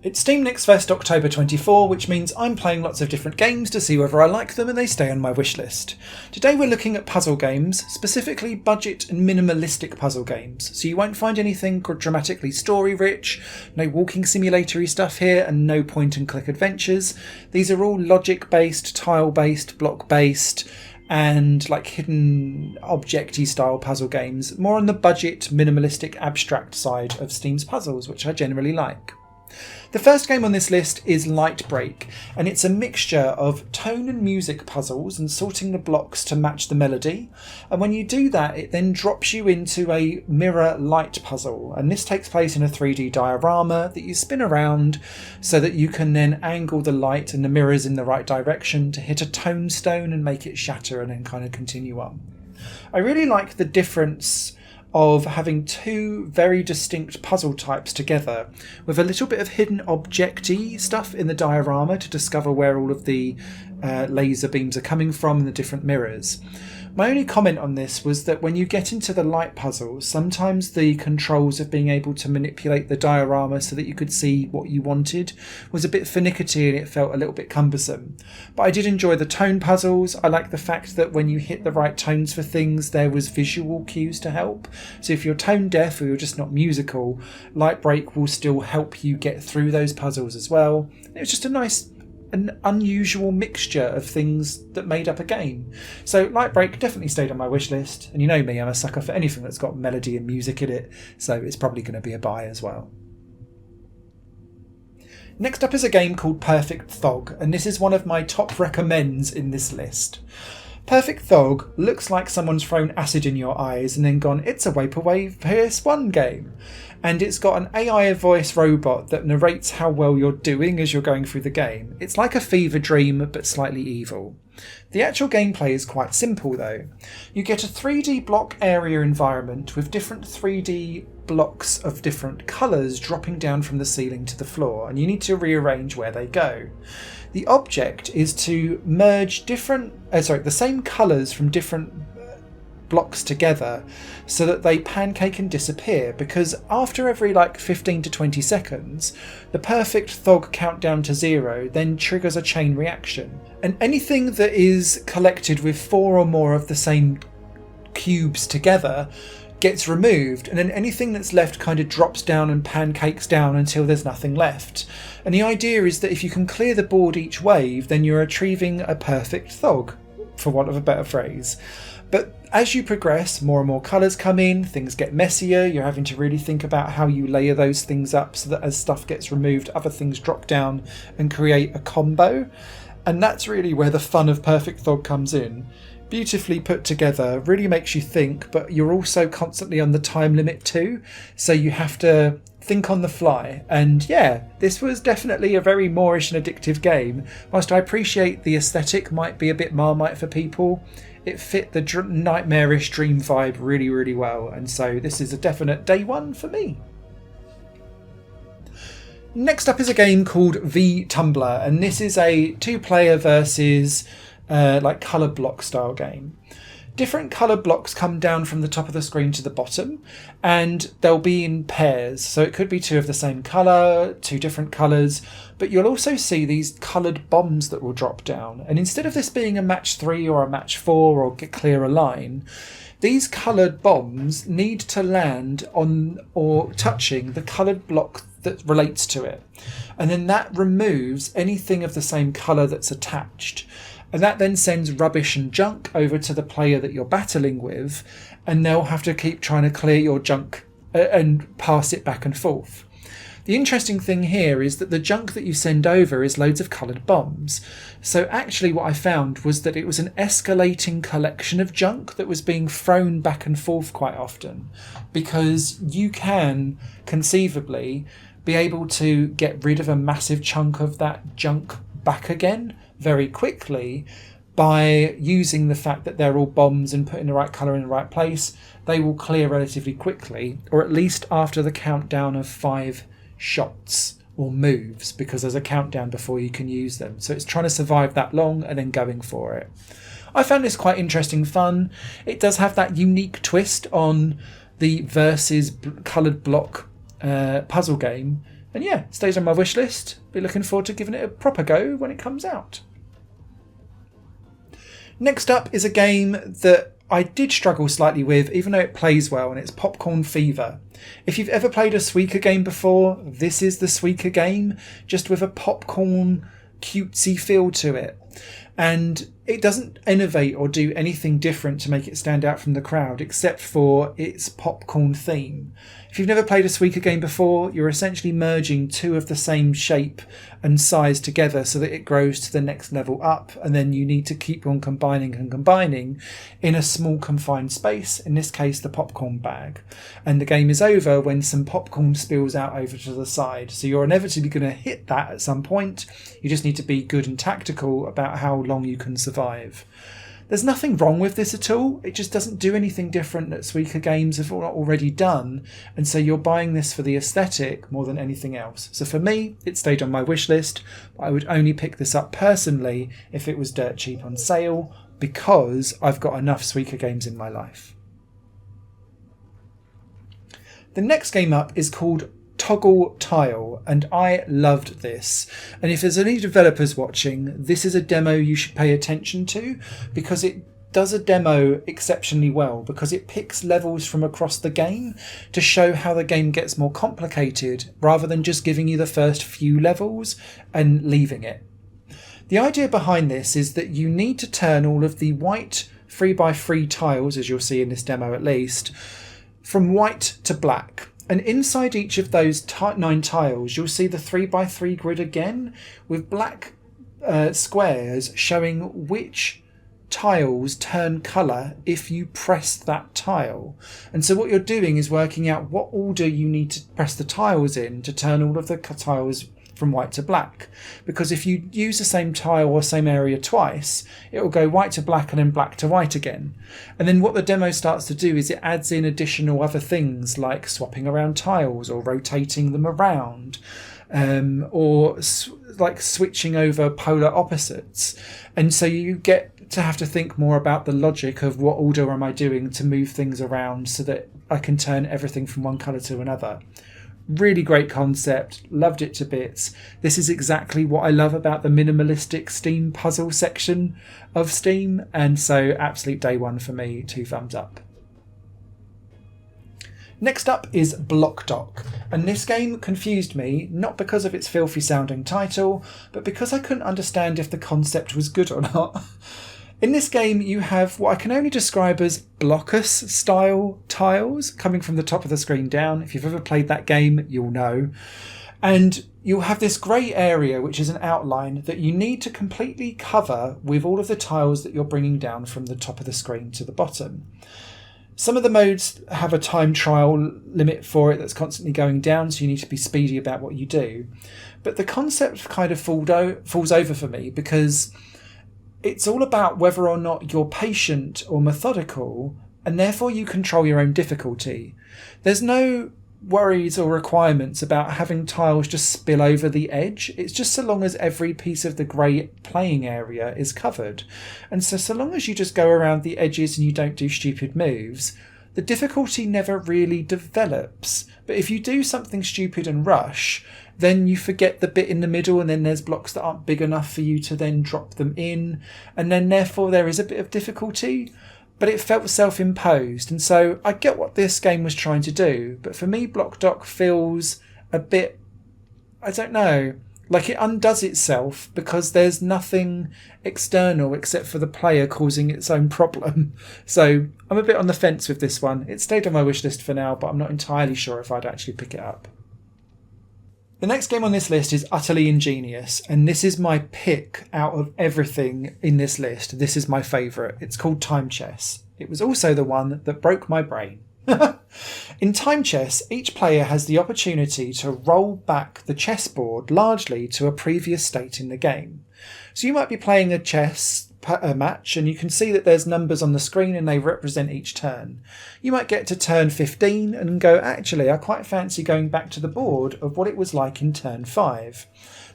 It's Steam Next Fest October 24, which means I'm playing lots of different games to see whether I like them and they stay on my wishlist. Today we're looking at puzzle games, specifically budget and minimalistic puzzle games, so you won't find anything dramatically story rich, no walking simulatory stuff here and no point and click adventures. These are all logic based, tile based, block based, and like hidden objecty style puzzle games, more on the budget, minimalistic, abstract side of Steam's puzzles, which I generally like. The first game on this list is Lightbreak, and it's a mixture of tone and music puzzles and sorting the blocks to match the melody. And when you do that, it then drops you into a mirror light puzzle, and this takes place in a 3D diorama that you spin around so that you can then angle the light and the mirrors in the right direction to hit a tone stone and make it shatter and then kind of continue on. I really like the difference of having two very distinct puzzle types together, with a little bit of hidden objecty stuff in the diorama to discover where all of the laser beams are coming from in the different mirrors. My only comment on this was that when you get into the light puzzles, sometimes the controls of being able to manipulate the diorama so that you could see what you wanted was a bit finicky and it felt a little bit cumbersome. But I did enjoy the tone puzzles. I like the fact that when you hit the right tones for things, there was visual cues to help. So if you're tone deaf or you're just not musical, Lightbreak will still help you get through those puzzles as well. It was just an unusual mixture of things that made up a game. So Lightbreak definitely stayed on my wish list, and you know me, I'm a sucker for anything that's got melody and music in it, so it's probably going to be a buy as well. Next up is a game called Perfect ThoG, and this is one of my top recommends in this list. Perfect ThoG looks like someone's thrown acid in your eyes and then gone, it's a vaporwave PS1 game. And it's got an AI voice robot that narrates how well you're doing as you're going through the game. It's like a fever dream, but slightly evil. The actual gameplay is quite simple though. You get a 3D block area environment with different 3D blocks of different colours dropping down from the ceiling to the floor, and you need to rearrange where they go. The object is to merge the same colours from different blocks together so that they pancake and disappear, because after every 15 to 20 seconds the perfect ThoG countdown to 0 then triggers a chain reaction, and anything that is collected with 4 or more of the same cubes together gets removed, and then anything that's left kind of drops down and pancakes down until there's nothing left. And the idea is that if you can clear the board each wave, then you're achieving a perfect ThoG, for want of a better phrase. But as you progress, more and more colours come in, things get messier, you're having to really think about how you layer those things up so that as stuff gets removed, other things drop down and create a combo. And that's really where the fun of Perfect ThoG comes in. Beautifully put together, really makes you think, but you're also constantly on the time limit too, so you have to think on the fly. And yeah, this was definitely a very Moorish and addictive game. Whilst I appreciate the aesthetic might be a bit Marmite for people, it fit the nightmarish dream vibe really, really well, and so this is a definite day one for me. Next up is a game called vTumbler, and this is a 2-player versus colour block style game. Different colour blocks come down from the top of the screen to the bottom, and they'll be in pairs, so it could be 2 of the same colour, 2 different colours, but you'll also see these coloured bombs that will drop down, and instead of this being a match 3 or a match 4 or clear a line, these coloured bombs need to land on or touching the coloured block that relates to it, and then that removes anything of the same colour that's attached. And that then sends rubbish and junk over to the player that you're battling with, and they'll have to keep trying to clear your junk and pass it back and forth. The interesting thing here is that the junk that you send over is loads of coloured bombs. So actually what I found was that it was an escalating collection of junk that was being thrown back and forth quite often, because you can conceivably be able to get rid of a massive chunk of that junk back again very quickly by using the fact that they're all bombs and putting the right colour in the right place. They will clear relatively quickly, or at least after the countdown of 5 shots or moves, because there's a countdown before you can use them. So it's trying to survive that long and then going for it. I found this quite interesting fun. It does have that unique twist on the versus coloured block puzzle game And yeah, it stays on my wish list. Be looking forward to giving it a proper go when it comes out. Next up is a game that I did struggle slightly with, even though it plays well, and it's Popcorn Fever. If you've ever played a Suika game before, this is the Suika game, just with a popcorn cutesy feel to it. And it doesn't innovate or do anything different to make it stand out from the crowd, except for its popcorn theme. If you've never played a Suika game before, you're essentially merging two of the same shape and size together so that it grows to the next level up, and then you need to keep on combining and combining in a small confined space, in this case the popcorn bag. And the game is over when some popcorn spills out over to the side, so you're inevitably going to hit that at some point. You just need to be good and tactical about how long you can survive. There's nothing wrong with this at all, it just doesn't do anything different that Suika games have already done, and so you're buying this for the aesthetic more than anything else. So for me, it stayed on my wish list, but I would only pick this up personally if it was dirt cheap on sale, because I've got enough Suika games in my life. The next game up is called Toggle Tile, and I loved this. And if there's any developers watching, this is a demo you should pay attention to, because it does a demo exceptionally well, because it picks levels from across the game to show how the game gets more complicated, rather than just giving you the first few levels and leaving it. The idea behind this is that you need to turn all of the white 3x3 tiles, as you'll see in this demo at least, from white to black. And inside each of those 9 tiles, you'll see the 3x3 grid again, with black squares showing which tiles turn colour if you press that tile. And so what you're doing is working out what order you need to press the tiles in to turn all of the tiles from white to black. Because if you use the same tile or same area twice, it will go white to black and then black to white again. And then what the demo starts to do is it adds in additional other things like swapping around tiles or rotating them around, or like switching over polar opposites. And so you get to have to think more about the logic of what order am I doing to move things around so that I can turn everything from one colour to another. Really great concept, loved it to bits. This is exactly what I love about the minimalistic Steam puzzle section of Steam, and so absolute day one for me, 2 thumbs up. Next up is Blockdock, and this game confused me, not because of its filthy sounding title, but because I couldn't understand if the concept was good or not. In this game, you have what I can only describe as Blokus style tiles coming from the top of the screen down. If you've ever played that game, you'll know. And you'll have this grey area, which is an outline that you need to completely cover with all of the tiles that you're bringing down from the top of the screen to the bottom. Some of the modes have a time trial limit for it that's constantly going down, so you need to be speedy about what you do. But the concept kind of falls over for me, because it's all about whether or not you're patient or methodical, and therefore you control your own difficulty. There's no worries or requirements about having tiles just spill over the edge. It's just so long as every piece of the grey playing area is covered. And so long as you just go around the edges and you don't do stupid moves, the difficulty never really develops. But if you do something stupid and rush, then you forget the bit in the middle, and then there's blocks that aren't big enough for you to then drop them in, and then therefore there is a bit of difficulty. But it felt self-imposed, and so I get what this game was trying to do, but for me Blockdock feels a bit, I don't know, like it undoes itself because there's nothing external except for the player causing its own problem. So I'm a bit on the fence with this one. It stayed on my wish list for now, but I'm not entirely sure if I'd actually pick it up. The next game on this list is Utterly Ingenious, and this is my pick out of everything in this list. This is my favourite. It's called Time Chess. It was also the one that broke my brain. In Time Chess, each player has the opportunity to roll back the chessboard largely to a previous state in the game. So you might be playing a chess match, and you can see that there's numbers on the screen and they represent each turn. You might get to turn 15 and go, actually, I quite fancy going back to the board of what it was like in turn 5.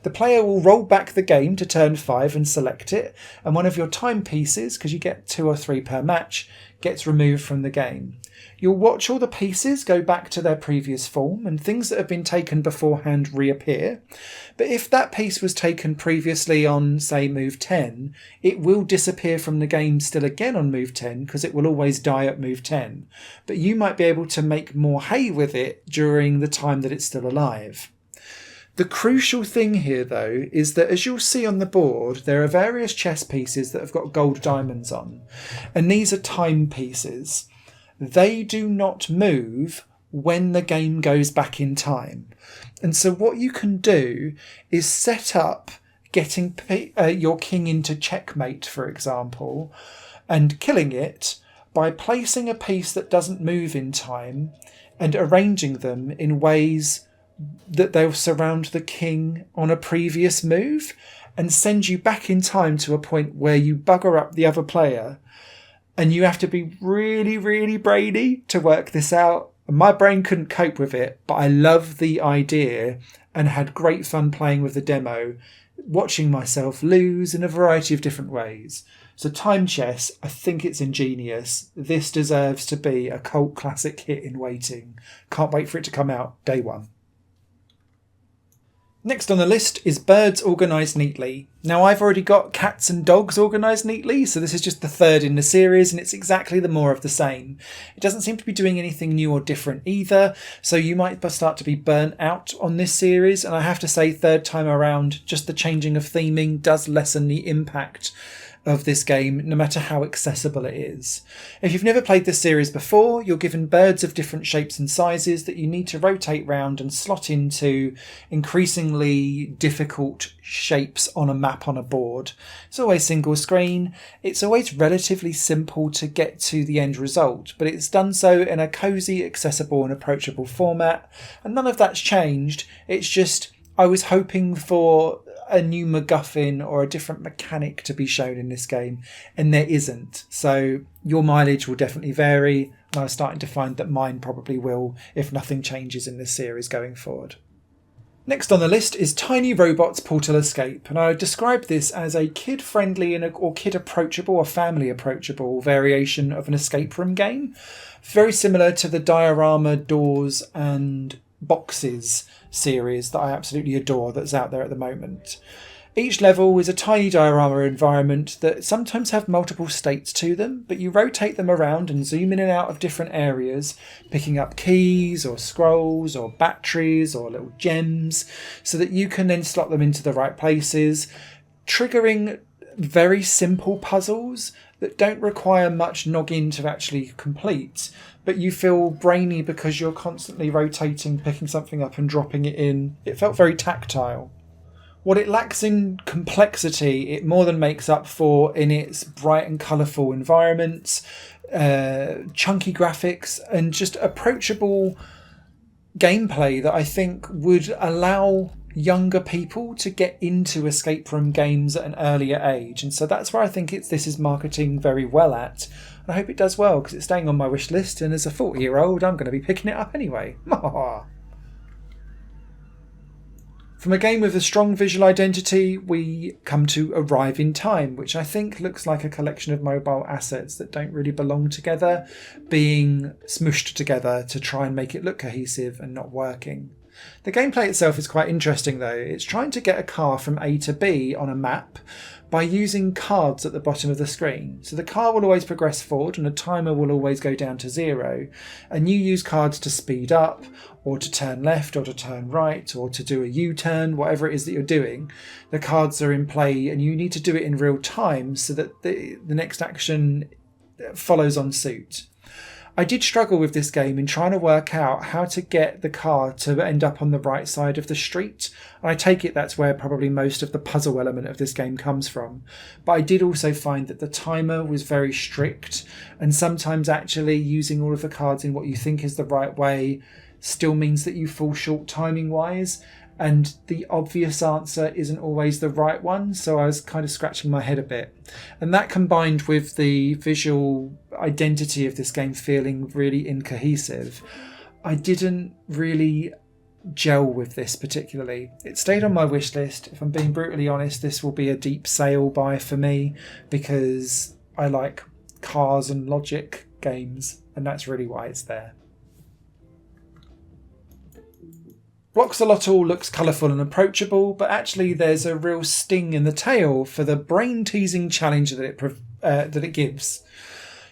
The player will roll back the game to turn 5 and select it, and one of your timepieces, because you get 2 or 3 per match, gets removed from the game. You'll watch all the pieces go back to their previous form and things that have been taken beforehand reappear. But if that piece was taken previously on, say, move 10, it will disappear from the game still again on move 10 because it will always die at move 10. But you might be able to make more hay with it during the time that it's still alive. The crucial thing here, though, is that as you'll see on the board, there are various chess pieces that have got gold diamonds on, and these are time pieces. They do not move when the game goes back in time. And so what you can do is set up getting your king into checkmate, for example, and killing it by placing a piece that doesn't move in time and arranging them in ways that they'll surround the king on a previous move and send you back in time to a point where you bugger up the other player. And you have to be really, really brainy to work this out. My brain couldn't cope with it, but I love the idea and had great fun playing with the demo, watching myself lose in a variety of different ways. So time chess, I think it's ingenious. This deserves to be a cult classic hit in waiting. Can't wait for it to come out day one. Next on the list is birds organised neatly. Now I've already got cats and dogs organised neatly, so this is just the third in the series and it's exactly the more of the same. It doesn't seem to be doing anything new or different either, so you might start to be burnt out on this series, and I have to say third time around, just the changing of theming does lessen the impact of this game, no matter how accessible it is. If you've never played this series before, you're given birds of different shapes and sizes that you need to rotate round and slot into increasingly difficult shapes on a map on a board. It's always single screen. It's always relatively simple to get to the end result, but it's done so in a cosy, accessible and approachable format, and none of that's changed. It's just I was hoping for a new MacGuffin or a different mechanic to be shown in this game, and there isn't. So your mileage will definitely vary, and I'm starting to find that mine probably will if nothing changes in this series going forward. Next on the list is Tiny Robots Portal Escape, and I would describe this as a kid-friendly or kid-approachable or family-approachable variation of an escape room game. Very similar to the diorama doors and boxes series that I absolutely adore that's out there at the moment. Each level is a tiny diorama environment that sometimes have multiple states to them, but you rotate them around and zoom in and out of different areas, picking up keys or scrolls or batteries or little gems, so that you can then slot them into the right places, triggering very simple puzzles that don't require much noggin to actually complete, but you feel brainy because you're constantly rotating, picking something up and dropping it in. It felt very tactile. What it lacks in complexity, it more than makes up for in its bright and colourful environments, chunky graphics, and just approachable gameplay that I think would allow younger people to get into escape room games at an earlier age. And so that's where I think this is marketing very well at. And I hope it does well because it's staying on my wish list, and as a 40-year-old I'm going to be picking it up anyway. From a game with a strong visual identity, we come to Arrive in Time, which I think looks like a collection of mobile assets that don't really belong together, being smooshed together to try and make it look cohesive and not working. The gameplay itself is quite interesting though. It's trying to get a car from A to B on a map by using cards at the bottom of the screen. So the car will always progress forward and the timer will always go down to 0, and you use cards to speed up or to turn left or to turn right or to do a U-turn, whatever it is that you're doing. The cards are in play and you need to do it in real time so that the next action follows on suit. I did struggle with this game in trying to work out how to get the car to end up on the right side of the street. And I take it that's where probably most of the puzzle element of this game comes from. But I did also find that the timer was very strict, and sometimes actually using all of the cards in what you think is the right way still means that you fall short timing wise, and the obvious answer isn't always the right one, so I was kind of scratching my head a bit. And that combined with the visual identity of this game feeling really incohesive, I didn't really gel with this particularly. It stayed on my wish list. If I'm being brutally honest, this will be a deep sale buy for me because I like cars and logic games and that's really why it's there. Bloxolotl looks colourful and approachable, but actually there's a real sting in the tail for the brain-teasing challenge that it gives.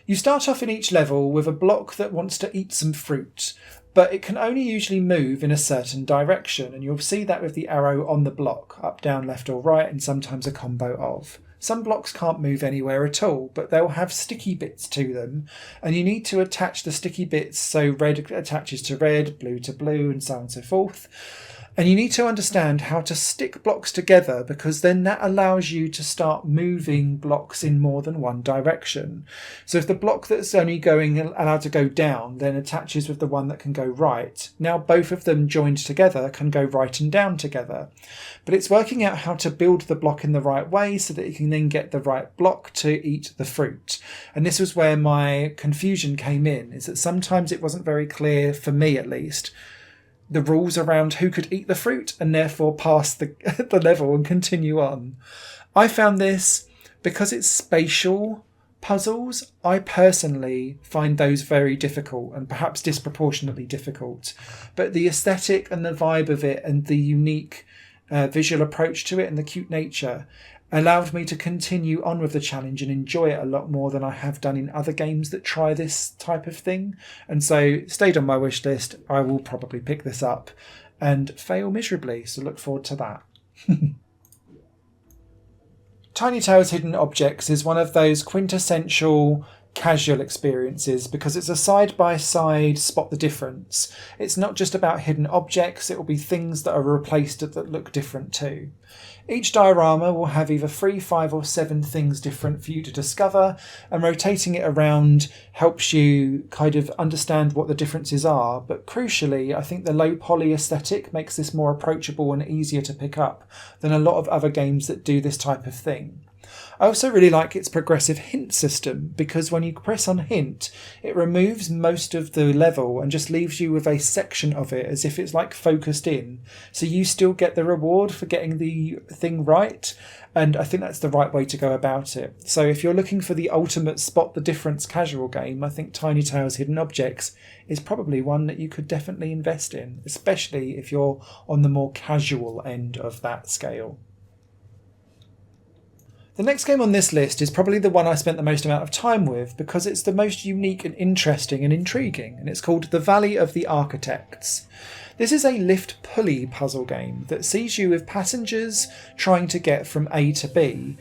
You start off in each level with a block that wants to eat some fruit, but it can only usually move in a certain direction, and you'll see that with the arrow on the block, up, down, left or right, and sometimes a combo of. Some blocks can't move anywhere at all, but they'll have sticky bits to them, and you need to attach the sticky bits so red attaches to red, blue to blue, and so on and so forth. And you need to understand how to stick blocks together, because then that allows you to start moving blocks in more than one direction. So if the block that's only allowed to go down then attaches with the one that can go right, now both of them joined together can go right and down together. But it's working out how to build the block in the right way so that you can then get the right block to eat the fruit. And this was where my confusion came in, is that sometimes it wasn't very clear, for me at least, the rules around who could eat the fruit and therefore pass the level and continue on. I found this, because it's spatial puzzles, I personally find those very difficult and perhaps disproportionately difficult. But the aesthetic and the vibe of it and the unique visual approach to it and the cute nature allowed me to continue on with the challenge and enjoy it a lot more than I have done in other games that try this type of thing. And so stayed on my wish list. I will probably pick this up and fail miserably, so look forward to that. Tiny Tales Hidden Objects is one of those quintessential casual experiences because it's a side-by-side spot the difference. It's not just about hidden objects, it will be things that are replaced that look different too. Each diorama will have either 3, 5 or 7 things different for you to discover, and rotating it around helps you kind of understand what the differences are, but crucially I think the low poly aesthetic makes this more approachable and easier to pick up than a lot of other games that do this type of thing. I also really like its progressive hint system, because when you press on hint, it removes most of the level and just leaves you with a section of it as if it's like focused in. So you still get the reward for getting the thing right, and I think that's the right way to go about it. So if you're looking for the ultimate spot the difference casual game, I think Tiny Tales Hidden Objects is probably one that you could definitely invest in, especially if you're on the more casual end of that scale. The next game on this list is probably the one I spent the most amount of time with because it's the most unique and interesting and intriguing, and it's called The Valley of the Architects. This is a lift pulley puzzle game that sees you with passengers trying to get from A to B,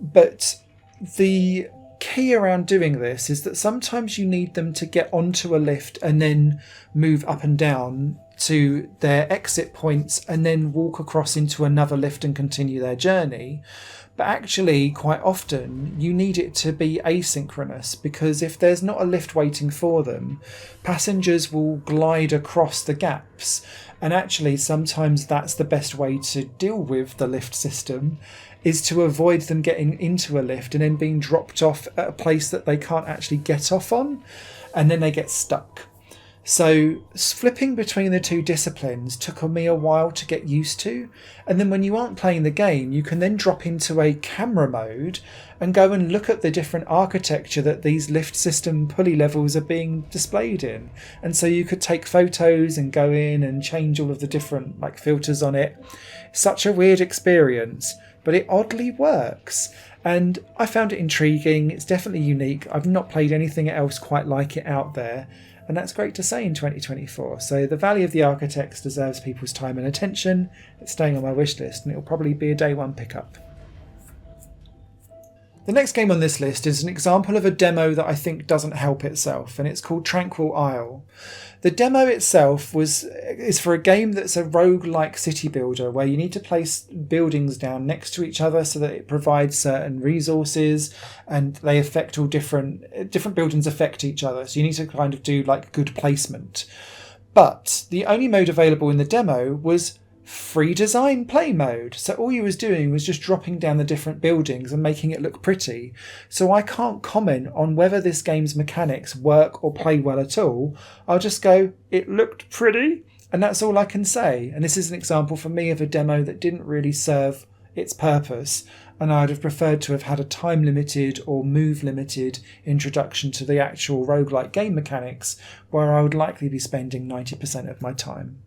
but the key around doing this is that sometimes you need them to get onto a lift and then move up and down to their exit points and then walk across into another lift and continue their journey. But actually, quite often, you need it to be asynchronous, because if there's not a lift waiting for them, passengers will glide across the gaps. And actually, sometimes that's the best way to deal with the lift system, is to avoid them getting into a lift and then being dropped off at a place that they can't actually get off on, and then they get stuck. So flipping between the two disciplines took me a while to get used to, and then when you aren't playing the game you can then drop into a camera mode and go and look at the different architecture that these lift system pulley levels are being displayed in, and so you could take photos and go in and change all of the different filters on it. Such a weird experience, but it oddly works. And I found it intriguing. It's definitely unique. I've not played anything else quite like it out there, and that's great to say in 2024. So The Valley of the Architects deserves people's time and attention. It's staying on my wish list, and it'll probably be a day one pickup. The next game on this list is an example of a demo that I think doesn't help itself, and it's called Tranquil Isle. The demo itself is for a game that's a roguelike city builder where you need to place buildings down next to each other so that it provides certain resources, and they affect all different buildings affect each other, so you need to kind of do good placement. But the only mode available in the demo was free design play mode, so all you was doing was just dropping down the different buildings and making it look pretty. So I can't comment on whether this game's mechanics work or play well at all. I'll just go, it looked pretty, and that's all I can say. And this is an example for me of a demo that didn't really serve its purpose, and I'd have preferred to have had a time limited or move limited introduction to the actual roguelike game mechanics, where I would likely be spending 90% of my time.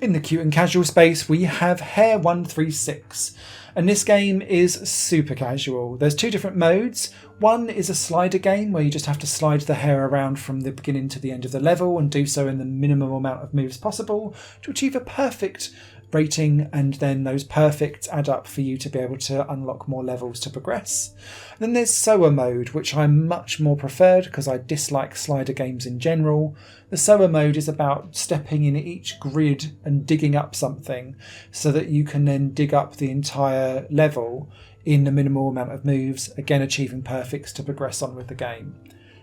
In the cute and casual space, we have Hare 136, and this game is super casual. There's two different modes. One is a slider game where you just have to slide the hare around from the beginning to the end of the level and do so in the minimum amount of moves possible to achieve a perfect rating, and then those perfects add up for you to be able to unlock more levels to progress. And then there's SOA mode, which I much more preferred because I dislike slider games in general. The SOA mode is about stepping in each grid and digging up something so that you can then dig up the entire level in the minimal amount of moves, again achieving perfects to progress on with the game.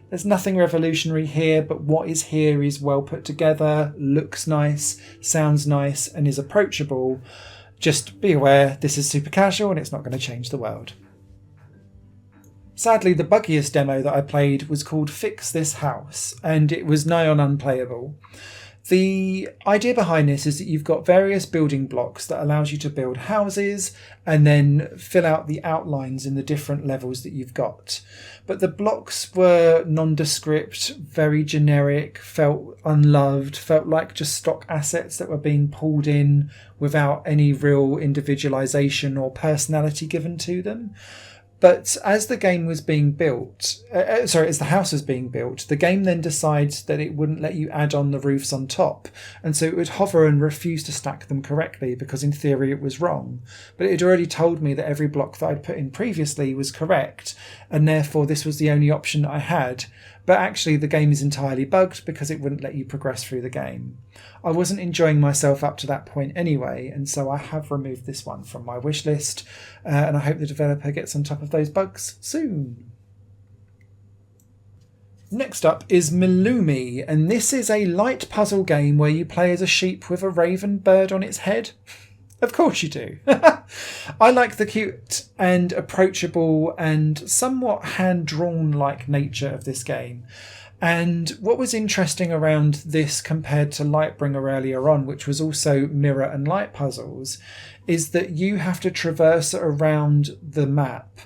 There's nothing revolutionary here, but what is here is well put together, looks nice, sounds nice, and is approachable. Just be aware, this is super casual and it's not going to change the world. Sadly, the buggiest demo that I played was called Fix This House, and it was nigh on unplayable. The idea behind this is that you've got various building blocks that allows you to build houses and then fill out the outlines in the different levels that you've got. But the blocks were nondescript, very generic, felt unloved, felt like just stock assets that were being pulled in without any real individualization or personality given to them. But as the game was being built, as the house was being built, the game then decides that it wouldn't let you add on the roofs on top. And so it would hover and refuse to stack them correctly because in theory it was wrong. But it had already told me that every block that I'd put in previously was correct, and therefore this was the only option that I had. But actually the game is entirely bugged because it wouldn't let you progress through the game. I wasn't enjoying myself up to that point anyway, and so I have removed this one from my wish list, and I hope the developer gets on top of those bugs soon. Next up is Millumi, and this is a light puzzle game where you play as a sheep with a raven bird on its head. Of course you do. I like the cute and approachable and somewhat hand-drawn like nature of this game. And what was interesting around this compared to Lightbringer earlier on, which was also mirror and light puzzles, is that you have to traverse around the map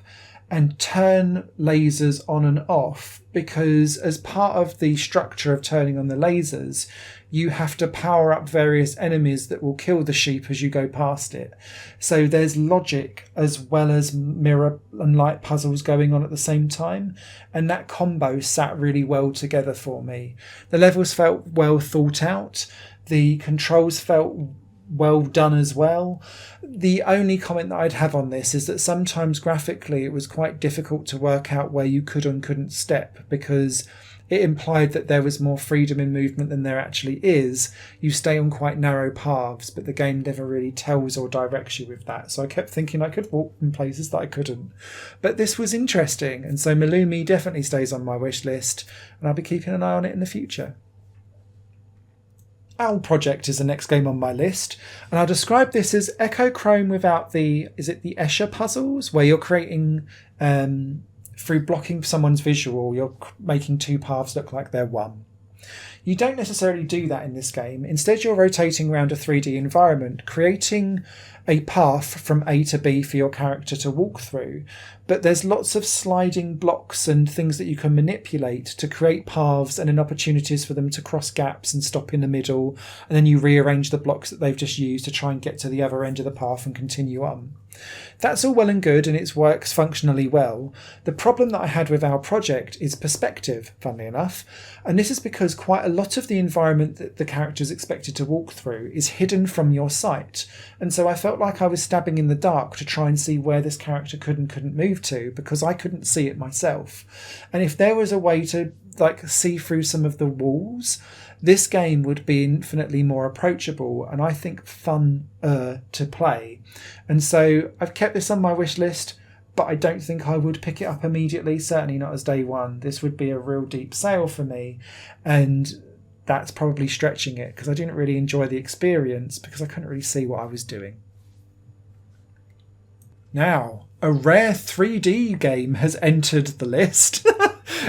and turn lasers on and off, because as part of the structure of turning on the lasers, you have to power up various enemies that will kill the sheep as you go past it. So there's logic as well as mirror and light puzzles going on at the same time, and that combo sat really well together for me. The levels felt well thought out, the controls felt well done as well. The only comment that I'd have on this is that sometimes graphically it was quite difficult to work out where you could and couldn't step, because it implied that there was more freedom in movement than there actually is. You stay on quite narrow paths, but the game never really tells or directs you with that. So I kept thinking I could walk in places that I couldn't. But this was interesting, and so Millumi definitely stays on my wish list, and I'll be keeping an eye on it in the future. O.W.L Projekt is the next game on my list, and I'll describe this as Echochrome without the Escher puzzles, where you're creating, through blocking someone's visual, you're making two paths look like they're one. You don't necessarily do that in this game. Instead, you're rotating around a 3D environment, creating a path from A to B for your character to walk through. But there's lots of sliding blocks and things that you can manipulate to create paths and then opportunities for them to cross gaps and stop in the middle. And then you rearrange the blocks that they've just used to try and get to the other end of the path and continue on. That's all well and good, and it works functionally well. The problem that I had with our project is perspective, funnily enough, and this is because quite a lot of the environment that the character is expected to walk through is hidden from your sight, and so I felt like I was stabbing in the dark to try and see where this character could and couldn't move to, because I couldn't see it myself. And if there was a way to see through some of the walls, this game would be infinitely more approachable and I think fun to play. And so I've kept this on my wish list, but I don't think I would pick it up immediately, certainly not as day one. This would be a real deep sale for me, and that's probably stretching it because I didn't really enjoy the experience because I couldn't really see what I was doing. Now, a rare 3D game has entered the list.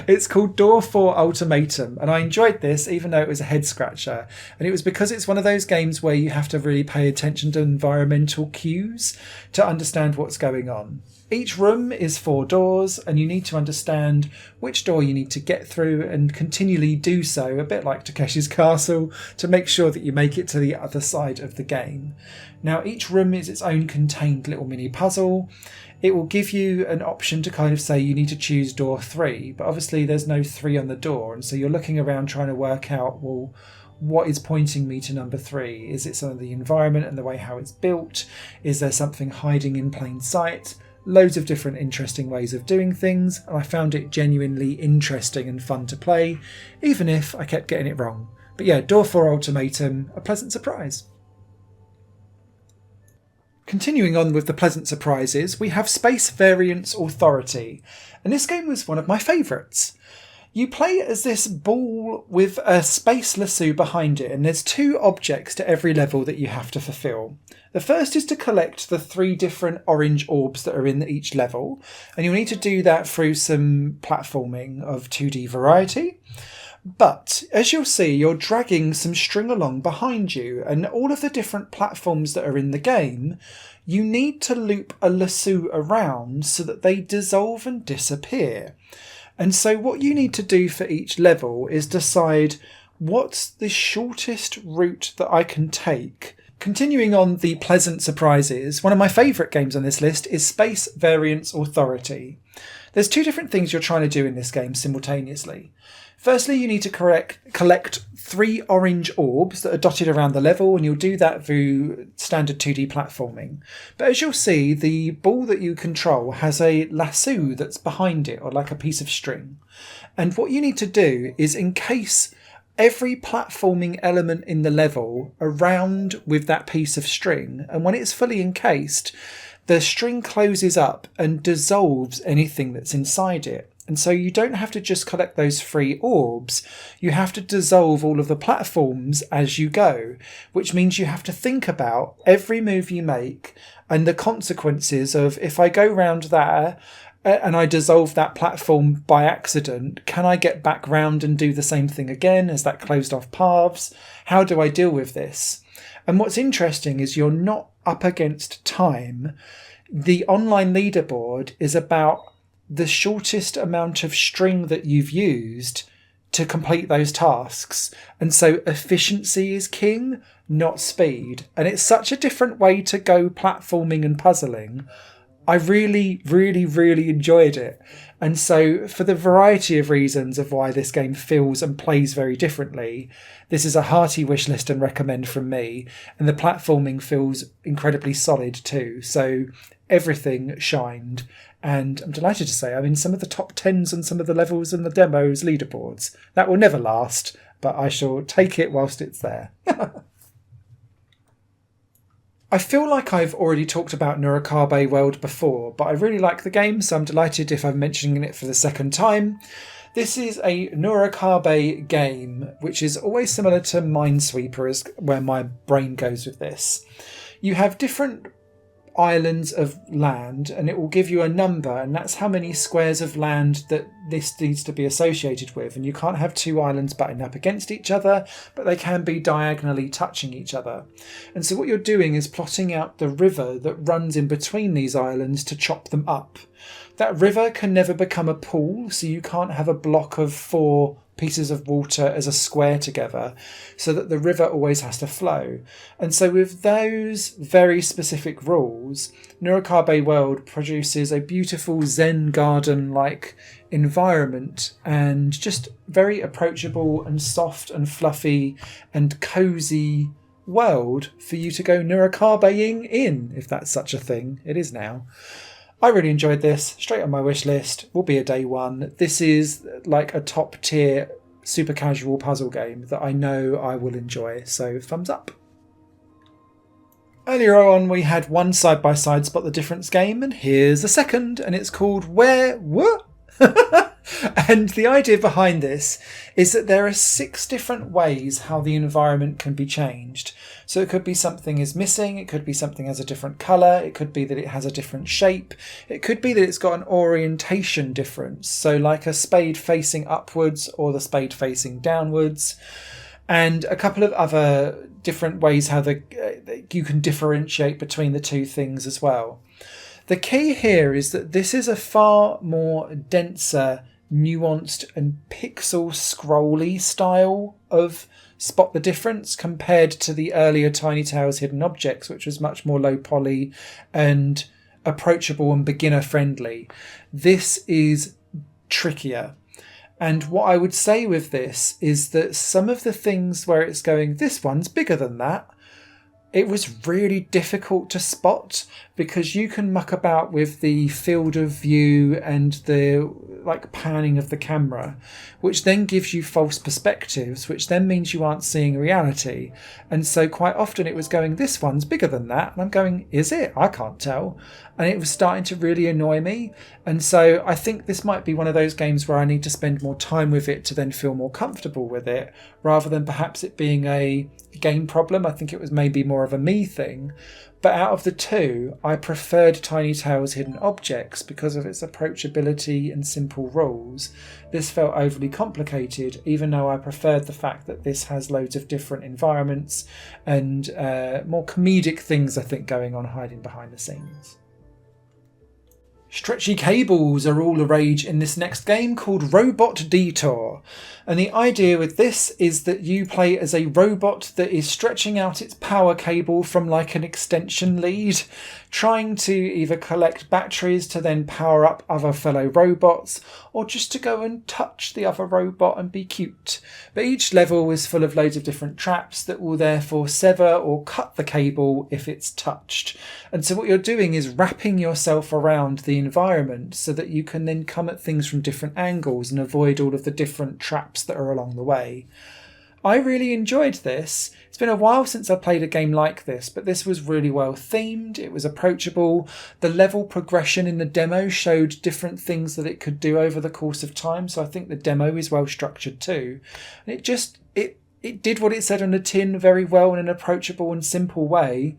It's called Door 4 Ultimatum, and I enjoyed this even though it was a head scratcher. And it was because it's one of those games where you have to really pay attention to environmental cues to understand what's going on. Each room is 4 doors, and you need to understand which door you need to get through and continually do so, a bit like Takeshi's Castle, to make sure that you make it to the other side of the game. Now, each room is its own contained little mini puzzle. It will give you an option to kind of say you need to choose door 3, but obviously there's no 3 on the door, and so you're looking around trying to work out, well, what is pointing me to number 3? Is it some of the environment and the way how it's built? Is there something hiding in plain sight? Loads of different interesting ways of doing things, and I found it genuinely interesting and fun to play, even if I kept getting it wrong. But yeah, Door 4 Ultimatum, a pleasant surprise. Continuing on with the pleasant surprises, we have Space Variance Authority, and this game was one of my favourites. You play as this ball with a space lasso behind it, and there's 2 objects to every level that you have to fulfil. The first is to collect the 3 different orange orbs that are in each level, and you'll need to do that through some platforming of 2D variety. But as you'll see, you're dragging some string along behind you, and all of the different platforms that are in the game, you need to loop a lasso around so that they dissolve and disappear. And so what you need to do for each level is decide what's the shortest route that I can take. Continuing on the pleasant surprises, one of my favourite games on this list is Space Variance Authority. There's 2 different things you're trying to do in this game simultaneously. Firstly, you need to collect 3 orange orbs that are dotted around the level, and you'll do that through standard 2D platforming. But as you'll see, the ball that you control has a lasso that's behind it, or like a piece of string. And what you need to do is encase every platforming element in the level around with that piece of string, and when it's fully encased, the string closes up and dissolves anything that's inside it. And so you don't have to just collect those 3 orbs, you have to dissolve all of the platforms as you go, which means you have to think about every move you make and the consequences of, if I go round there and I dissolve that platform by accident, can I get back round and do the same thing again? Has that closed off paths? How do I deal with this? And what's interesting is you're not up against time. The online leaderboard is about the shortest amount of string that you've used to complete those tasks. And so efficiency is king, not speed. And it's such a different way to go platforming and puzzling. I really, really, really enjoyed it. And so for the variety of reasons of why this game feels and plays very differently, this is a hearty wish list and recommend from me. And the platforming feels incredibly solid too. So everything shined. And I'm delighted to say I'm in some of the top 10s on some of the levels and the demos leaderboards. That will never last, but I shall take it whilst it's there. I feel like I've already talked about Nurikabe World before, but I really like the game, so I'm delighted if I'm mentioning it for the second time. This is a Nurikabe game, which is always similar to Minesweeper, is where my brain goes with this. You have different islands of land, and it will give you a number, and that's how many squares of land that this needs to be associated with. And you can't have 2 islands butting up against each other, but they can be diagonally touching each other. And so what you're doing is plotting out the river that runs in between these islands to chop them up. That river can never become a pool, so you can't have a block of 4 pieces of water as a square together, so that the river always has to flow. And so with those very specific rules, Nurikabe World produces a beautiful Zen garden-like environment, and just very approachable and soft and fluffy and cosy world for you to go Nurikabeing in, if that's such a thing. It is now. I really enjoyed this, straight on my wish list, will be a day one. This is like a top tier, super casual puzzle game that I know I will enjoy, so thumbs up. Earlier on we had one side-by-side Spot the Difference game, and here's a second, and it's called Where What? And the idea behind this is that there are 6 different ways how the environment can be changed. So it could be something is missing, it could be something has a different colour, it could be that it has a different shape, it could be that it's got an orientation difference, so like a spade facing upwards or the spade facing downwards, and a couple of other different ways how you can differentiate between the two things as well. The key here is that this is a far more denser, nuanced and pixel scrolly style of spot the difference compared to the earlier Tiny Tales Hidden Objects, which was much more low poly and approachable and beginner friendly. This is trickier. And what I would say with this is that some of the things where it's going, this one's bigger than that, it was really difficult to spot, because you can muck about with the field of view and the panning of the camera, which then gives you false perspectives, which then means you aren't seeing reality. And so quite often it was going, this one's bigger than that, and I'm going, is it? I can't tell. And it was starting to really annoy me. And so I think this might be one of those games where I need to spend more time with it to then feel more comfortable with it, rather than perhaps it being a game problem. I think it was maybe more of a me thing. But out of the two, I preferred Tiny Tales Hidden Objects because of its approachability and simple rules. This felt overly complicated, even though I preferred the fact that this has loads of different environments and more comedic things, I think, going on hiding behind the scenes. Stretchy cables are all the rage in this next game, called Robot Detour. And the idea with this is that you play as a robot that is stretching out its power cable from like an extension lead, trying to either collect batteries to then power up other fellow robots, or just to go and touch the other robot and be cute. But each level is full of loads of different traps that will therefore sever or cut the cable if it's touched. And so what you're doing is wrapping yourself around the environment so that you can then come at things from different angles and avoid all of the different traps that are along the way. I really enjoyed this. It's been a while since I played a game like this, but this was really well themed. It was approachable. The level progression in the demo showed different things that it could do over the course of time, so I think the demo is well structured too. And it did what it said on the tin very well in an approachable and simple way,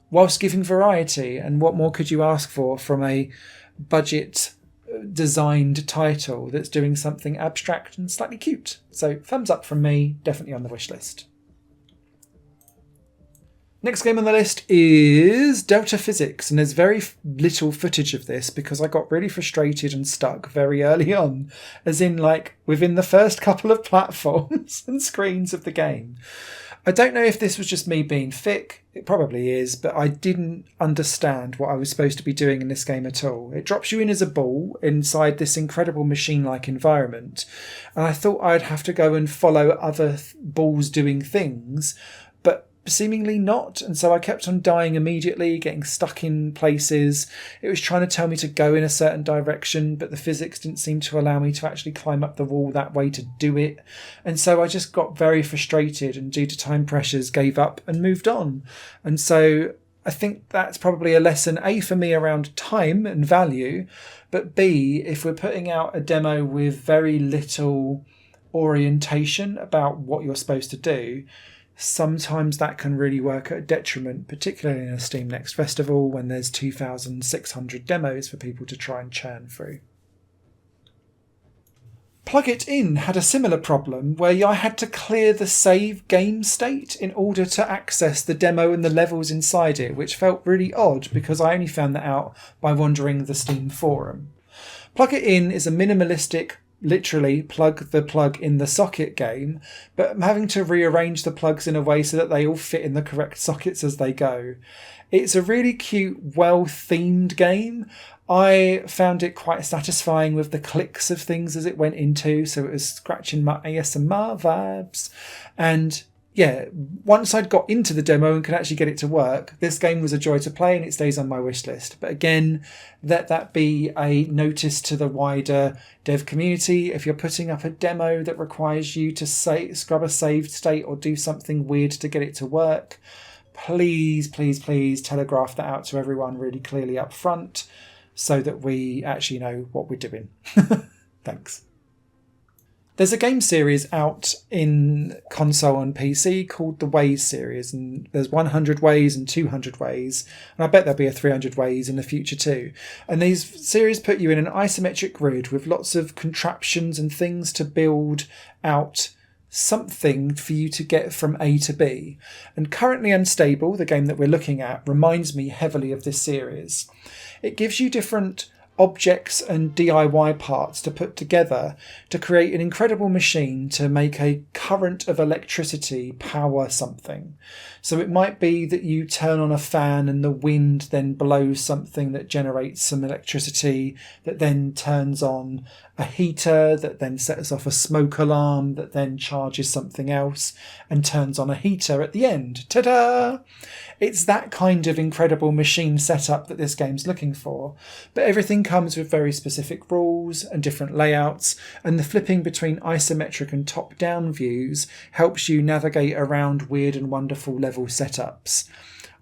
whilst giving variety. And what more could you ask for from a budget designed title that's doing something abstract and slightly cute? So thumbs up from me, definitely on the wish list. Next game on the list is Delta Physics, and there's very little footage of this because I got really frustrated and stuck very early on, as in within the first couple of platforms and screens of the game. I don't know if this was just me being thick, it probably is, but I didn't understand what I was supposed to be doing in this game at all. It drops you in as a ball inside this incredible machine-like environment, and I thought I'd have to go and follow other balls doing things, but seemingly not, and so I kept on dying immediately, getting stuck in places. It was trying to tell me to go in a certain direction, but the physics didn't seem to allow me to actually climb up the wall that way to do it, and so I just got very frustrated and due to time pressures gave up and moved on. And so I think that's probably a lesson, A, for me around time and value, but B, if we're putting out a demo with very little orientation about what you're supposed to do, sometimes that can really work at a detriment, particularly in a Steam Next Festival when there's 2,600 demos for people to try and churn through. Plug It In had a similar problem where I had to clear the save game state in order to access the demo and the levels inside it, which felt really odd because I only found that out by wandering the Steam forum. Plug It In is a minimalistic, literally plug the plug in the socket game, but I'm having to rearrange the plugs in a way so that they all fit in the correct sockets as they go. It's a really cute, well-themed game. I found it quite satisfying with the clicks of things as it went into, so it was scratching my ASMR vibes. And yeah, once I'd got into the demo and could actually get it to work, this game was a joy to play and it stays on my wish list. But again, let that be a notice to the wider dev community. If you're putting up a demo that requires you to scrub a saved state or do something weird to get it to work, please, please, please telegraph that out to everyone really clearly up front so that we actually know what we're doing. Thanks. There's a game series out in console and PC called the Ways series, and there's 100 Ways and 200 Ways, and I bet there'll be a 300 Ways in the future too. And these series put you in an isometric grid with lots of contraptions and things to build out something for you to get from A to B. And Currently Unstable, the game that we're looking at, reminds me heavily of this series. It gives you different objects and DIY parts to put together to create an incredible machine to make a current of electricity power something. So it might be that you turn on a fan and the wind then blows something that generates some electricity that then turns on a heater that then sets off a smoke alarm that then charges something else and turns on a heater at the end. Ta-da! It's that kind of incredible machine setup that this game's looking for. But everything comes with very specific rules and different layouts, and the flipping between isometric and top-down views helps you navigate around weird and wonderful level setups.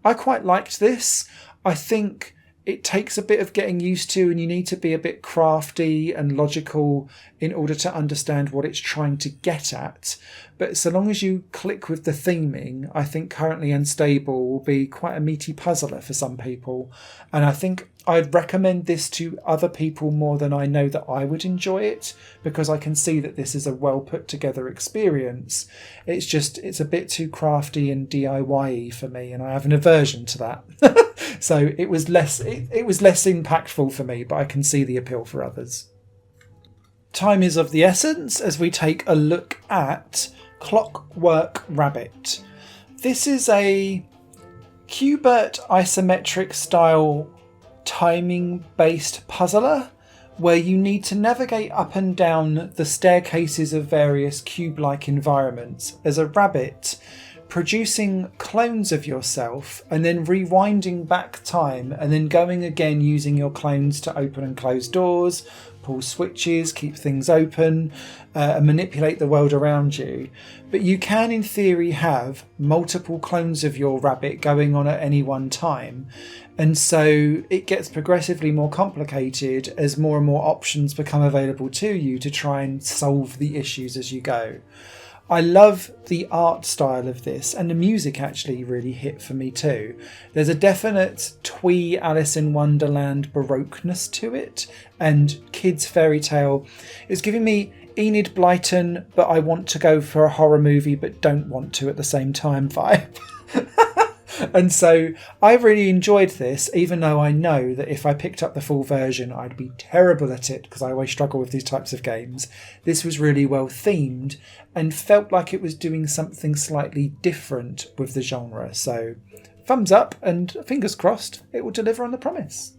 I quite liked this. I think it takes a bit of getting used to, and you need to be a bit crafty and logical in order to understand what it's trying to get at. But so long as you click with the theming, I think Currently Unstable will be quite a meaty puzzler for some people. And I think I'd recommend this to other people more than I know that I would enjoy it, because I can see that this is a well put together experience. It's a bit too crafty and DIY-y for me, and I have an aversion to that. So it was less impactful for me, but I can see the appeal for others. Time is of the essence as we take a look at Clockwork Rabbit. This is a Qbert isometric style timing based puzzler where you need to navigate up and down the staircases of various cube-like environments as a rabbit, producing clones of yourself and then rewinding back time and then going again using your clones to open and close doors, pull switches, keep things open, and manipulate the world around you. But you can, in theory, have multiple clones of your rabbit going on at any one time. And so it gets progressively more complicated as more and more options become available to you to try and solve the issues as you go. I love the art style of this, and the music actually really hit for me too. There's a definite twee Alice in Wonderland baroqueness to it, and kids' fairy tale. It's giving me Enid Blyton, but I want to go for a horror movie but don't want to at the same time vibe. And so I really enjoyed this, even though I know that if I picked up the full version, I'd be terrible at it because I always struggle with these types of games. This was really well themed and felt like it was doing something slightly different with the genre. So thumbs up, and fingers crossed it will deliver on the promise.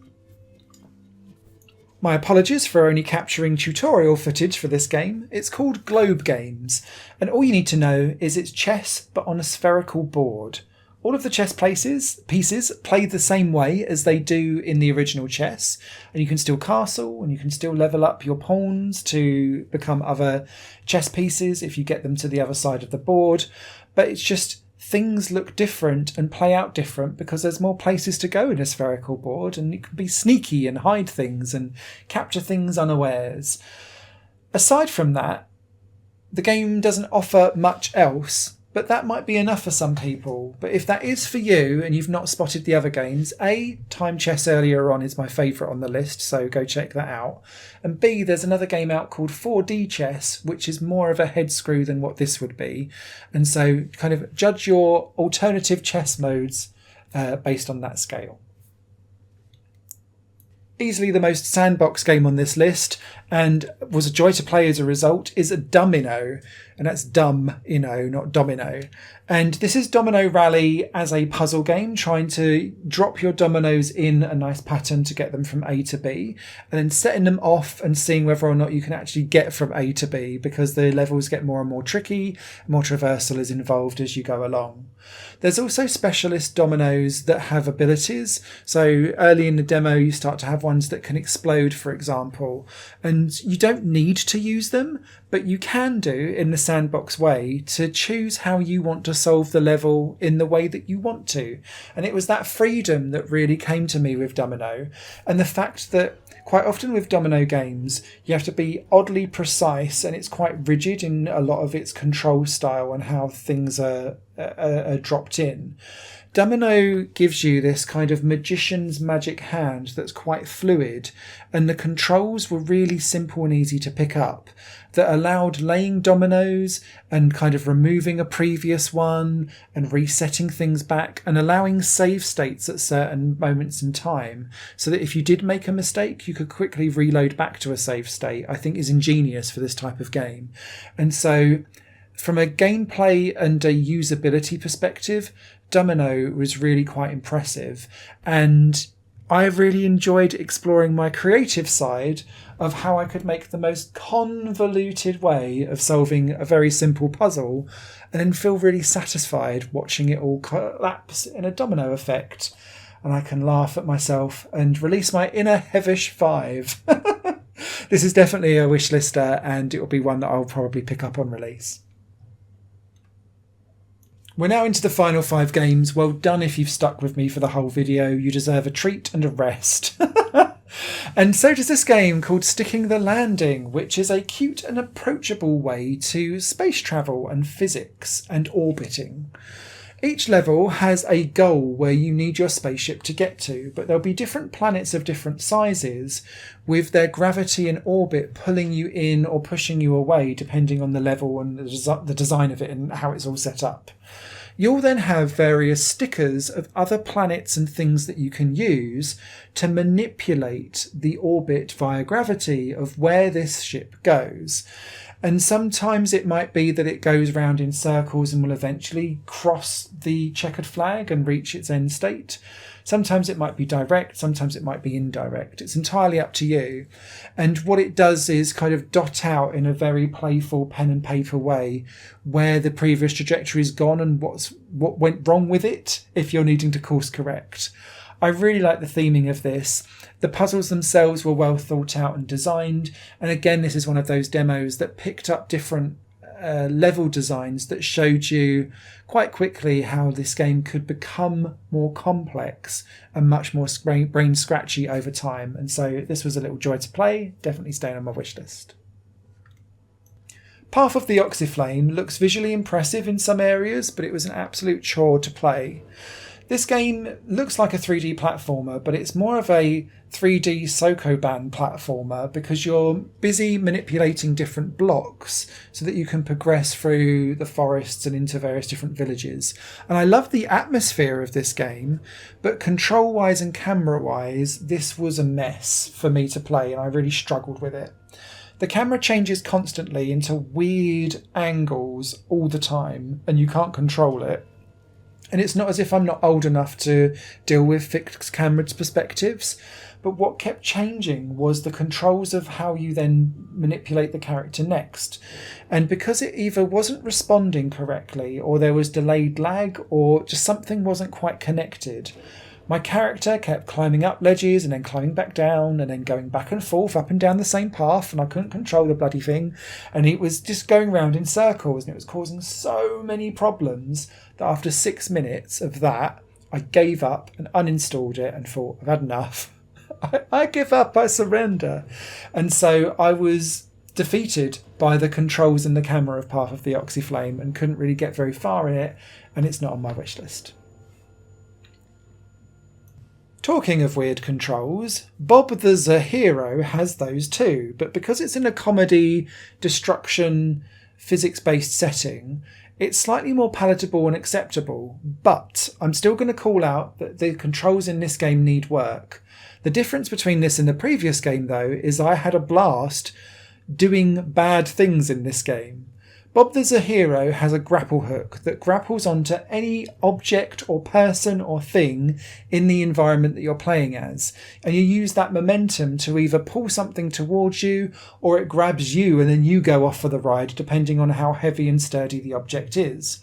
My apologies for only capturing tutorial footage for this game. It's called Globe Games, and all you need to know is it's chess but on a spherical board. All of the chess pieces play the same way as they do in the original chess, and you can still castle and you can still level up your pawns to become other chess pieces if you get them to the other side of the board, but it's just things look different and play out different because there's more places to go in a spherical board, and you can be sneaky and hide things and capture things unawares. Aside from that, the game doesn't offer much else, but that might be enough for some people. But if that is for you and you've not spotted the other games, A, Time Chess earlier on is my favourite on the list, so go check that out. And B, there's another game out called 4D Chess, which is more of a head screw than what this would be. And so kind of judge your alternative chess modes based on that scale. Easily the most sandbox game on this list, and was a joy to play as a result, is a Dumbino. And that's dumb-ino, not domino. And this is Domino Rally as a puzzle game, trying to drop your dominoes in a nice pattern to get them from A to B, and then setting them off and seeing whether or not you can actually get from A to B, because the levels get more and more tricky, more traversal is involved as you go along. There's also specialist dominoes that have abilities. So early in the demo, you start to have ones that can explode, for example, and you don't need to use them, but you can do in the sandbox way to choose how you want to solve the level in the way that you want to. And it was that freedom that really came to me with Dumbino, and the fact that quite often with Dumbino games, you have to be oddly precise, and it's quite rigid in a lot of its control style and how things are dropped in. Dumbino gives you this kind of magician's magic hand that's quite fluid, and the controls were really simple and easy to pick up, that allowed laying dominoes and kind of removing a previous one and resetting things back and allowing save states at certain moments in time, so that if you did make a mistake, you could quickly reload back to a save state, I think is ingenious for this type of game. And so from a gameplay and a usability perspective, Dumbino was really quite impressive, and I really enjoyed exploring my creative side of how I could make the most convoluted way of solving a very simple puzzle and then feel really satisfied watching it all collapse in a domino effect. And I can laugh at myself and release my inner Hevish 5. This is definitely a wish lister, and it will be one that I'll probably pick up on release. We're now into the final 5 games. Well done if you've stuck with me for the whole video. You deserve a treat and a rest. And so does this game called Stickin the Landing, which is a cute and approachable way to space travel and physics and orbiting. Each level has a goal where you need your spaceship to get to, but there'll be different planets of different sizes with their gravity and orbit pulling you in or pushing you away depending on the level and the design of it and how it's all set up. You'll then have various stickers of other planets and things that you can use to manipulate the orbit via gravity of where this ship goes. And sometimes it might be that it goes round in circles and will eventually cross the checkered flag and reach its end state. Sometimes it might be direct, sometimes it might be indirect. It's entirely up to you. And what it does is kind of dot out in a very playful pen and paper way where the previous trajectory is gone and what went wrong with it if you're needing to course correct. I really like the theming of this. The puzzles themselves were well thought out and designed. And again, this is one of those demos that picked up different level designs that showed you quite quickly how this game could become more complex and much more brain scratchy over time. And so this was a little joy to play, definitely staying on my wish list. Path of the Oxiflame looks visually impressive in some areas, but it was an absolute chore to play. This game looks like a 3D platformer, but it's more of a 3D Sokoban platformer because you're busy manipulating different blocks so that you can progress through the forests and into various different villages. And I love the atmosphere of this game, but control-wise and camera-wise, this was a mess for me to play, and I really struggled with it. The camera changes constantly into weird angles all the time, and you can't control it. And it's not as if I'm not old enough to deal with fixed camera perspectives, but what kept changing was the controls of how you then manipulate the character next. And because it either wasn't responding correctly, or there was delayed lag, or just something wasn't quite connected, my character kept climbing up ledges and then climbing back down and then going back and forth up and down the same path, and I couldn't control the bloody thing, and it was just going round in circles, and it was causing so many problems that after 6 minutes of that I gave up and uninstalled it and thought, I've had enough. I give up, I surrender. And so I was defeated by the controls and the camera of Path of the Oxiflame and couldn't really get very far in it, and it's not on my wish list. Talking of weird controls, Bob the Zhero has those too, but because it's in a comedy, destruction, physics-based setting, it's slightly more palatable and acceptable, but I'm still going to call out that the controls in this game need work. The difference between this and the previous game, though, is I had a blast doing bad things in this game. Bob the Zhero has a grapple hook that grapples onto any object or person or thing in the environment that you're playing as, and you use that momentum to either pull something towards you or it grabs you and then you go off for the ride depending on how heavy and sturdy the object is.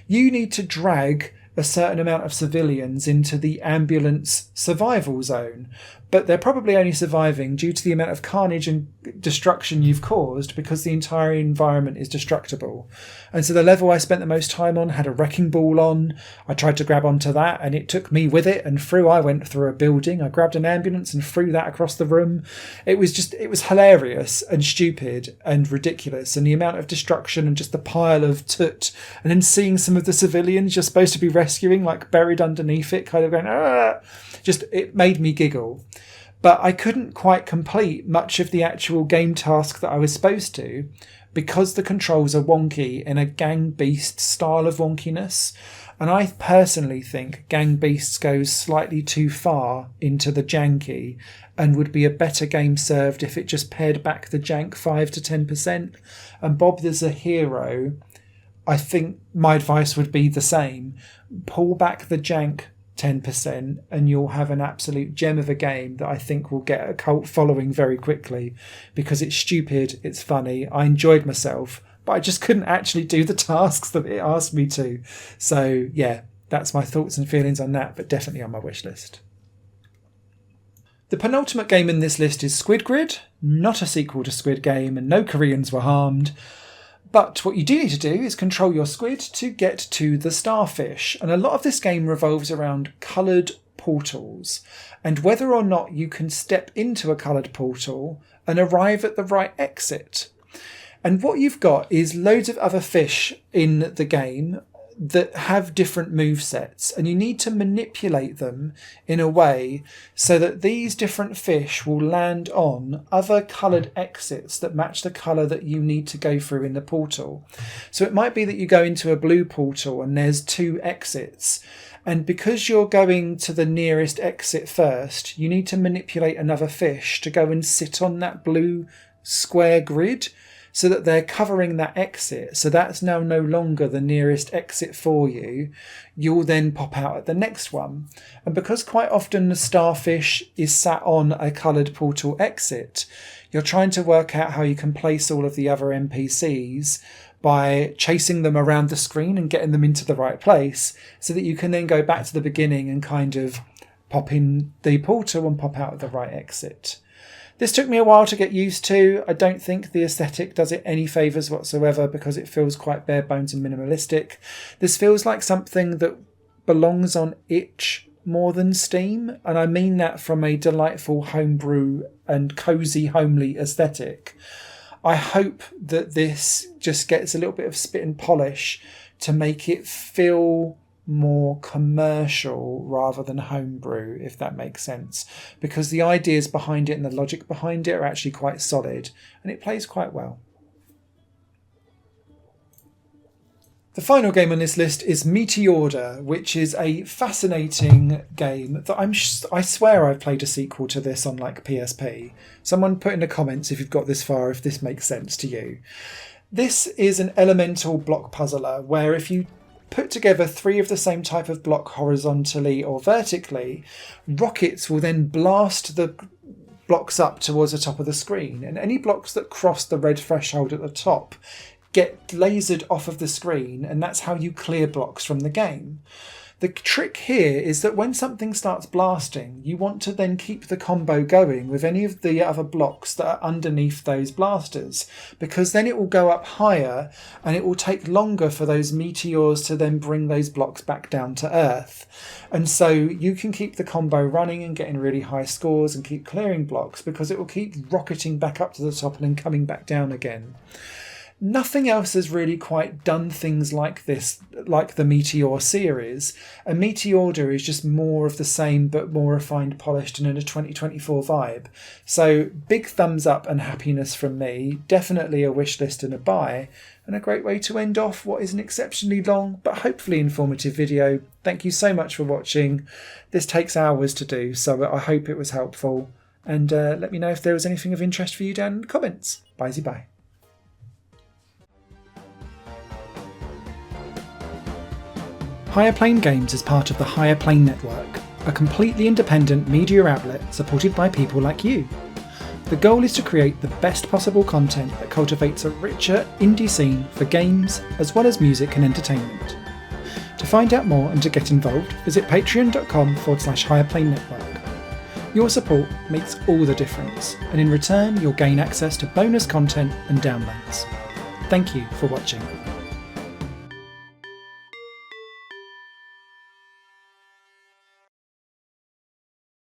You need to drag a certain amount of civilians into the ambulance survival zone, but they're probably only surviving due to the amount of carnage and destruction you've caused because the entire environment is destructible. And so the level I spent the most time on had a wrecking ball on. I tried to grab onto that and it took me with it, and I went through a building. I grabbed an ambulance and threw that across the room. It was hilarious and stupid and ridiculous, and the amount of destruction and just the pile of toot, and then seeing some of the civilians you're supposed to be rescuing like buried underneath it, kind of going, ah! Just, it made me giggle. But I couldn't quite complete much of the actual game task that I was supposed to because the controls are wonky in a Gang Beast style of wonkiness. And I personally think Gang Beasts goes slightly too far into the janky and would be a better game served if it just pared back the jank 5 to 10%. And Bob, there's a hero. I think my advice would be the same. Pull back the jank 10% and you'll have an absolute gem of a game that I think will get a cult following very quickly because it's stupid, it's funny, I enjoyed myself, but I just couldn't actually do the tasks that it asked me to. So yeah, that's my thoughts and feelings on that, but definitely on my wish list. The penultimate game in this list is Squid Grid, not a sequel to Squid Game, and no Koreans were harmed. But what you do need to do is control your squid to get to the starfish. And a lot of this game revolves around coloured portals and whether or not you can step into a coloured portal and arrive at the right exit. And what you've got is loads of other fish in the game that have different movesets, and you need to manipulate them in a way so that these different fish will land on other coloured exits that match the colour that you need to go through in the portal. So it might be that you go into a blue portal and there's 2 exits, and because you're going to the nearest exit first, you need to manipulate another fish to go and sit on that blue square grid so that they're covering that exit. So that's now no longer the nearest exit for you. You'll then pop out at the next one. And because quite often the starfish is sat on a coloured portal exit, you're trying to work out how you can place all of the other NPCs by chasing them around the screen and getting them into the right place so that you can then go back to the beginning and kind of pop in the portal and pop out at the right exit. This took me a while to get used to. I don't think the aesthetic does it any favours whatsoever because it feels quite bare bones and minimalistic. This feels like something that belongs on itch more than Steam, and I mean that from a delightful homebrew and cosy homely aesthetic. I hope that this just gets a little bit of spit and polish to make it feel more commercial rather than homebrew, if that makes sense, because the ideas behind it and the logic behind it are actually quite solid and it plays quite well. The final game on this list is Meteorder, which is a fascinating game that I swear I've played a sequel to this on like PSP. Someone put in the comments if you've got this far if this makes sense to you. This is an elemental block puzzler where if you put together 3 of the same type of block horizontally or vertically, rockets will then blast the blocks up towards the top of the screen, and any blocks that cross the red threshold at the top get lasered off of the screen, and that's how you clear blocks from the game. The trick here is that when something starts blasting, you want to then keep the combo going with any of the other blocks that are underneath those blasters, because then it will go up higher and it will take longer for those meteors to then bring those blocks back down to Earth. And so you can keep the combo running and getting really high scores and keep clearing blocks because it will keep rocketing back up to the top and then coming back down again. Nothing else has really quite done things like this, like the Meteor series. A Meteorder is just more of the same, but more refined, polished, and in a 2024 vibe. So big thumbs up and happiness from me. Definitely a wish list and a buy, and a great way to end off what is an exceptionally long, but hopefully informative video. Thank you so much for watching. This takes hours to do, so I hope it was helpful. And let me know if there was anything of interest for you down in the comments. Bye-bye. Higher Plane Games is part of the Higher Plane Network, a completely independent media outlet supported by people like you. The goal is to create the best possible content that cultivates a richer indie scene for games as well as music and entertainment. To find out more and to get involved, visit patreon.com/Higher Plane Network. Your support makes all the difference, and in return you'll gain access to bonus content and downloads. Thank you for watching.